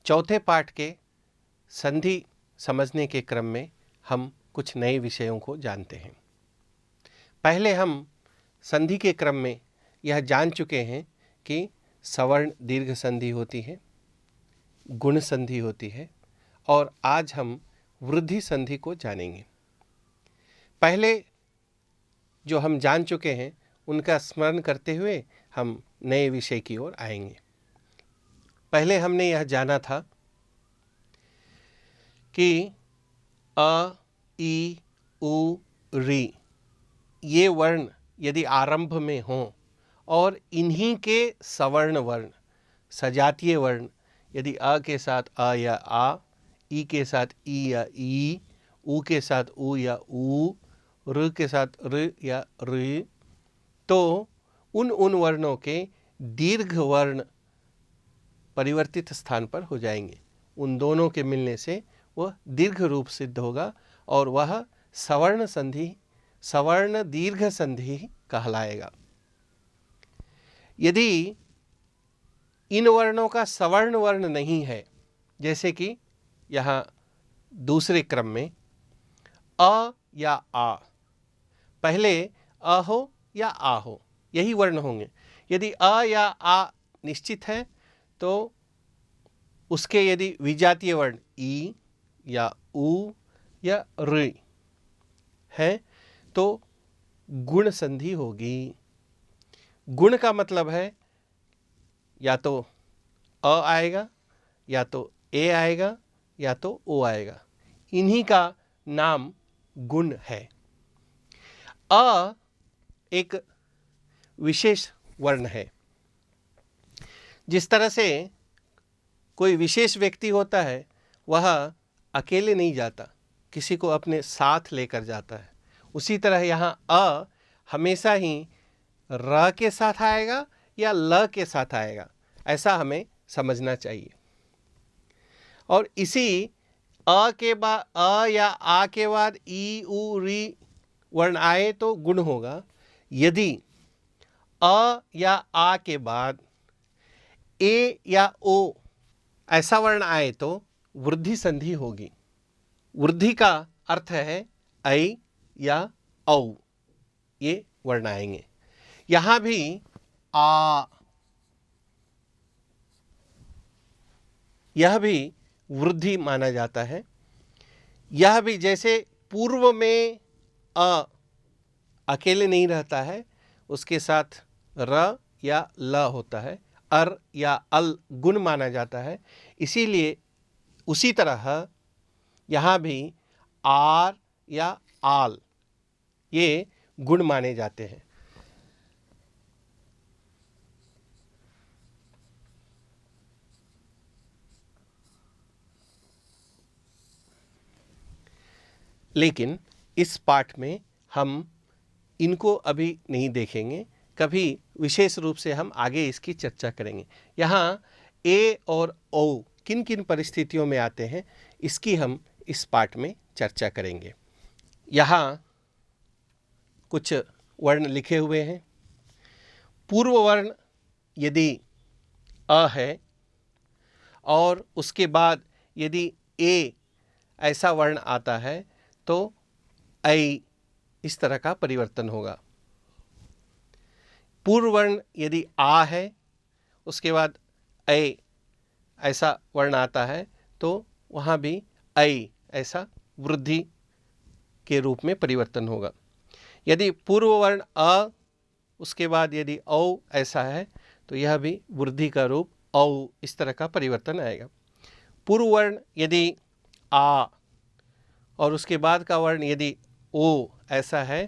चौथे पाठ के संधि समझने के क्रम में हम कुछ नए विषयों को जानते हैं। पहले हम संधि के क्रम में यह जान चुके हैं कि सवर्ण दीर्घ संधि होती है, गुण संधि होती है, और आज हम वृद्धि संधि को जानेंगे। पहले जो हम जान चुके हैं उनका स्मरण करते हुए हम नए विषय की ओर आएंगे। पहले हमने यह जाना था कि अ, ई, उ, री ये वर्ण यदि आरंभ में हों और इन्हीं के सवर्ण वर्ण सजातीय वर्ण यदि अ के साथ अ या आ, ई के साथ ई या ई, उ के साथ उ या उ, र के साथ र या र, तो उन वर्णों के दीर्घ वर्ण परिवर्तित स्थान पर हो जाएंगे। उन दोनों के मिलने से वह दीर्घ रूप सिद्ध होगा और वह सवर्ण संधि, सवर्ण दीर्घ संधि कहलाएगा। यदि इन वर्णों का सवर्ण वर्ण नहीं है, जैसे कि यहाँ दूसरे क्रम में अ या आ, पहले अ हो या आ हो, यही वर्ण होंगे। यदि अ या आ निश्चित है तो उसके यदि विजातीय वर्ण ई या उ या ऋ है तो गुण संधि होगी। गुण का मतलब है या तो अ आएगा, या तो ए आएगा, या तो ओ आएगा। इन्हीं का नाम गुण है। अ एक विशेष वर्ण है। जिस तरह से कोई विशेष व्यक्ति होता है वह अकेले नहीं जाता, किसी को अपने साथ लेकर जाता है, उसी तरह यहाँ अ हमेशा ही र के साथ आएगा या ल के साथ आएगा, ऐसा हमें समझना चाहिए। और इसी अ के बाद अ या आ के बाद ई उ री वर्ण आए तो गुण होगा। यदि अ या आ के बाद ए या ओ ऐसा वर्ण आए तो वृद्धि संधि होगी। वृद्धि का अर्थ है ऐ या औ, ये वर्ण आएंगे। यहां भी आ, यह भी वृद्धि माना जाता है। यह भी जैसे पूर्व में अ अकेले नहीं रहता है, उसके साथ र या ल होता है, अर या अल गुण माना जाता है। इसीलिए उसी तरह यहाँ भी आर या आल ये गुण माने जाते हैं। लेकिन इस पाठ में हम इनको अभी नहीं देखेंगे, कभी विशेष रूप से हम आगे इसकी चर्चा करेंगे। यहाँ ए और ओ किन किन परिस्थितियों में आते हैं इसकी हम इस पाठ में चर्चा करेंगे। यहाँ कुछ वर्ण लिखे हुए हैं। पूर्व वर्ण यदि अ है और उसके बाद यदि ए ऐसा वर्ण आता है तो ऐ इस तरह का परिवर्तन होगा। पूर्व वर्ण यदि आ है, उसके बाद ऐ ऐसा वर्ण आता है तो वहाँ भी ऐ ऐसा वृद्धि के रूप में परिवर्तन होगा। यदि पूर्व वर्ण अ, उसके बाद यदि औ ऐसा है तो यह भी वृद्धि का रूप औ इस तरह का परिवर्तन आएगा। पूर्व वर्ण यदि आ और उसके बाद का वर्ण यदि ओ ऐसा है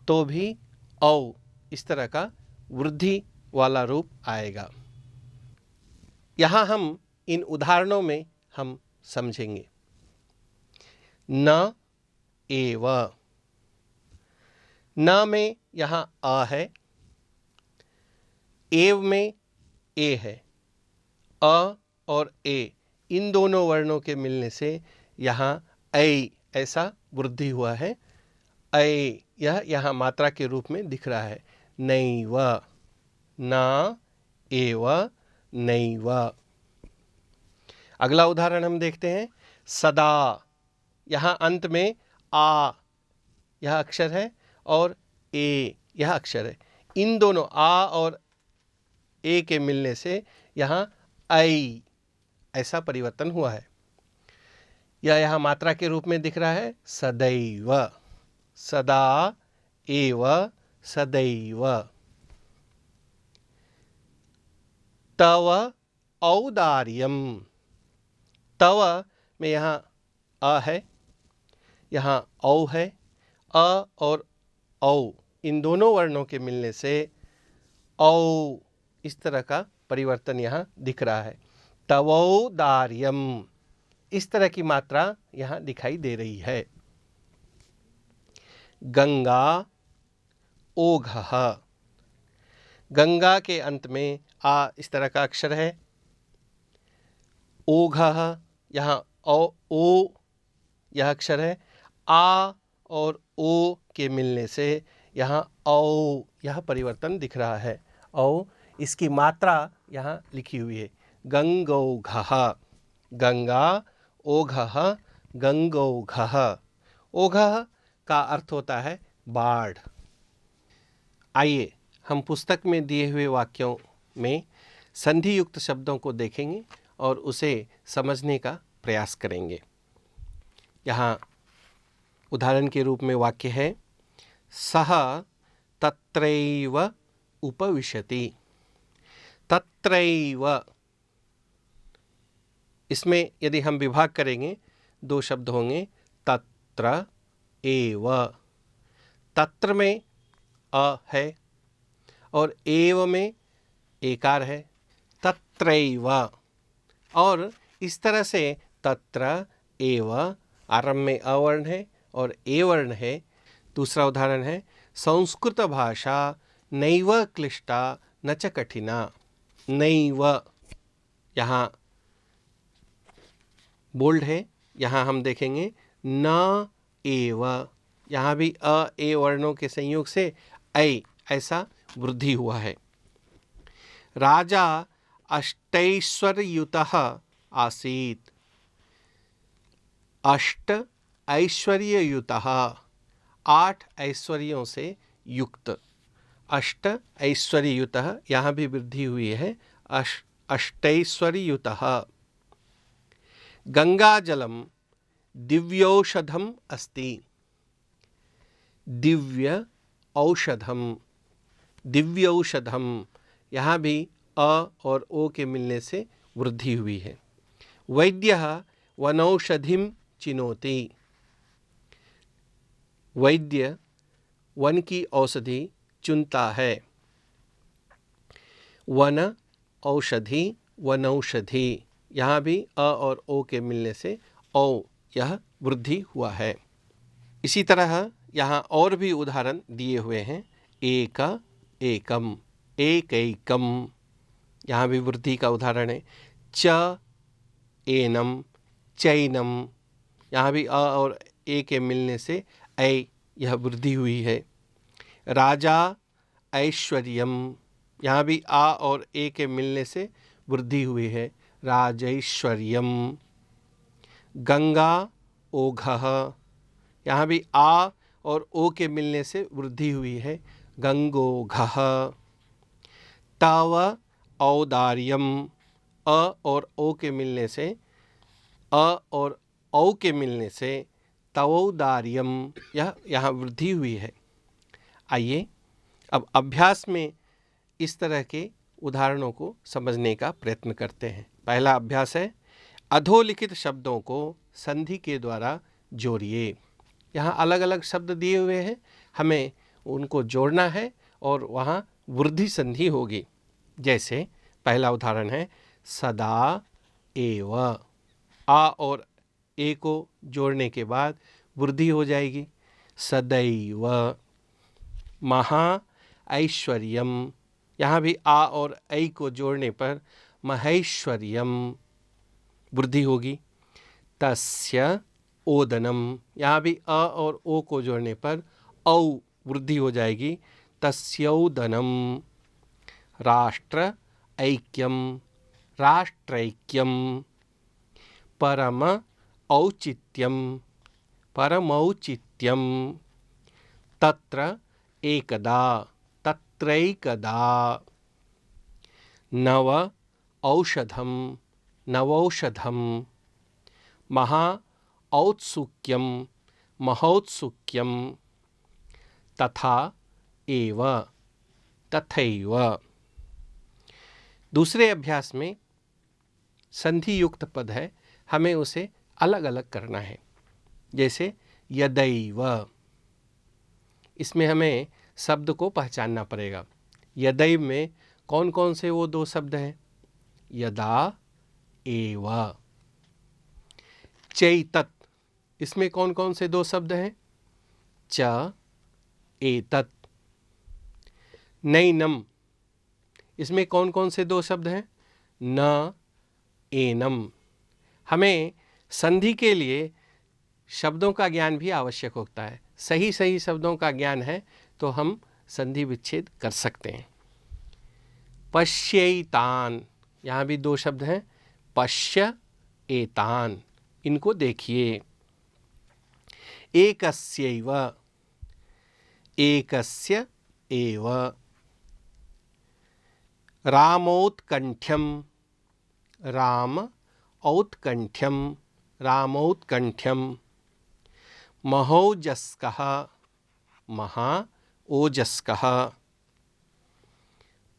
तो भी औ इस तरह का वृद्धि वाला रूप आएगा। यहाँ हम इन उदाहरणों में हम समझेंगे। न एव, न में यहाँ अ है, एव में ए है। अ और ए इन दोनों वर्णों के मिलने से यहाँ ऐ ऐसा वृद्धि हुआ है। ऐ यह यहाँ मात्रा के रूप में दिख रहा है। नैव, न एव नैव। अगला उदाहरण हम देखते हैं, सदा। यहाँ अंत में आ यह अक्षर है और ए यह अक्षर है। इन दोनों आ और ए के मिलने से यहाँ ऐ ऐसा परिवर्तन हुआ है। यह यहाँ मात्रा के रूप में दिख रहा है, सदैव, सदा एव सदैव। तव औदार्यम, तव में यहाँ अ है, यहाँ औ है। अ और औ इन दोनों वर्णों के मिलने से औ इस तरह का परिवर्तन यहाँ दिख रहा है। तवौदार्यम, इस तरह की मात्रा यहाँ दिखाई दे रही है। गंगा ओघः, गंगा के अंत में आ इस तरह का अक्षर है। ओघः यहाँ ओ यह अक्षर है। आ और ओ के मिलने से यहाँ औ यह परिवर्तन दिख रहा है। औ इसकी मात्रा यहाँ लिखी हुई है, गंगौघः, गंगा ओघः गंगौघः। ओघः का अर्थ होता है बाढ़। आइए हम पुस्तक में दिए हुए वाक्यों में संधि युक्त शब्दों को देखेंगे और उसे समझने का प्रयास करेंगे। यहाँ उदाहरण के रूप में वाक्य है, सः तत्रैव उपविशति। तत्रैव, इसमें यदि हम विभाग करेंगे दो शब्द होंगे, तत्र एव। तत्र में अ है और एव में एकार है, तत्रैव। और इस तरह से तत्र एव आरंभ में अवर्ण है और ए वर्ण है। दूसरा उदाहरण है, संस्कृत भाषा नैव क्लिष्टा न च कठिना। नैव यहाँ बोल्ड है, यहाँ हम देखेंगे न एव, यहाँ भी अ ए वर्णों के संयोग से ऐ ऐसा वृद्धि हुआ है। राजा अष्टैश्वर्ययुतः आसीत्। अष्ट ऐश्वर्ययुतः, 8 ऐश्वर्यों से युक्त। अष्ट ऐश्वर्ययुतः, यहाँ भी वृद्धि हुई है, अष्टैश्वर्ययुतः। गंगाजलम दिव्यौषधम अस्ति। दिव्य औषधम, दिव्यौषधम, यहाँ भी अ और ओ के मिलने से वृद्धि हुई है। वैद्यः वनौषधिम चिनोति। वैद्य वन की औषधि चुनता है। वन औषधि वनौषधि, यहाँ भी अ और ओ के मिलने से औ यह वृद्धि हुआ है। इसी तरह यहाँ और भी उदाहरण दिए हुए हैं। एक एकम, एक एकम, यहाँ भी वृद्धि का उदाहरण है। च एनम चैनम, यहाँ भी अ और ए के मिलने से ऐ यह वृद्धि हुई है। राजा ऐश्वर्यम, यहाँ भी आ और ए के मिलने से वृद्धि हुई है, राजैश्वर्यम। गंगा ओघः, यहाँ भी आ और ओ के मिलने से वृद्धि हुई है, गंगोघः। तव औदार्यम, अ और ओ के मिलने से, अ और औ के मिलने से तवौदार्यम, यह यहाँ वृद्धि हुई है। आइए अब अभ्यास में इस तरह के उदाहरणों को समझने का प्रयत्न करते हैं। पहला अभ्यास है, अधोलिखित शब्दों को संधि के द्वारा जोड़िए। यहाँ अलग अलग शब्द दिए हुए हैं, हमें उनको जोड़ना है और वहाँ वृद्धि संधि होगी। जैसे पहला उदाहरण है, सदा एव। आ और ए को जोड़ने के बाद वृद्धि हो जाएगी, सदैव। महा ऐश्वर्यम, यहाँ भी आ और ऐ को जोड़ने पर महेश्वर्यम वृद्धि होगी। तस्य ओदनम, यहाँ भी अ और ओ को जोड़ने पर औ वृद्धि हो जाएगी, तस्यौदनम। राष्ट्र ऐक्यम, राष्ट्रैक्यम, परम औचित्यम, परमौचित्यम, तत्र एकदा, तत्रैकदा, नव औषधम, नवौषधम, महा औत्सुक्यम, महोत्सुक्यम, तथा एव, तथैव। दूसरे अभ्यास में संधि युक्त पद है, हमें उसे अलग अलग करना है। जैसे यदैव, इसमें हमें शब्द को पहचानना पड़ेगा। यदैव में कौन कौन से वो दो शब्द हैं? यदा एव। चैतत, इसमें कौन कौन से दो शब्द हैं? च एतत। नैनम, इसमें कौन कौन से दो शब्द हैं? न एनम। हमें संधि के लिए शब्दों का ज्ञान भी आवश्यक होता है। सही सही शब्दों का ज्ञान है तो हम संधि विच्छेद कर सकते हैं। पश्यैतान, यहाँ भी दो शब्द हैं, पश्य एतान, इनको देखिए। एकस्यैव, एकस्य एव। रामोत्कण्ठ्यम, राम औत्कण्ठ्यम, रामौत्कण्ठ्यम। महोजस्कः, महा ओजस्कः।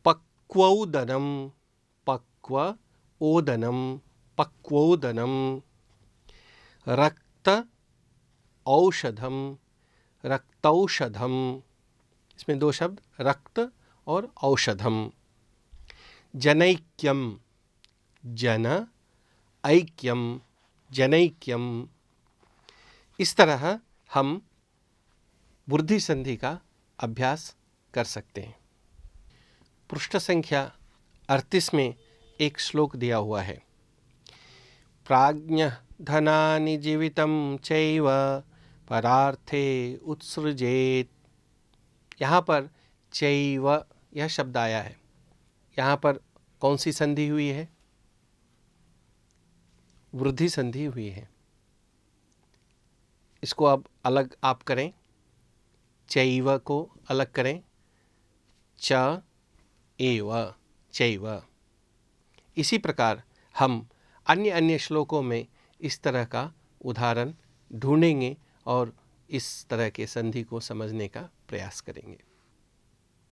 पक्वौदनम, पक्व ओदनम, पक्वोदनम। रक्त औषधम, रक्तौषधम, इसमें दो शब्द रक्त और औषधम। जनैक्यम, जन ऐक्यम, जनैक्यम। इस तरह हम वृद्धि संधि का अभ्यास कर सकते हैं। पृष्ठ संख्या 38 में एक श्लोक दिया हुआ है। प्राज्ञः धनानि जीवितं चैव परार्थे उत्सृजेत। यहाँ पर चैव यह शब्द आया है। यहाँ पर कौन सी संधि हुई है? वृद्धि संधि हुई है। इसको अब अलग आप करें, चैव को अलग करें, च एव, चैव। इसी प्रकार हम अन्य अन्य श्लोकों में इस तरह का उदाहरण ढूंढेंगे और इस तरह के संधि को समझने का प्रयास करेंगे।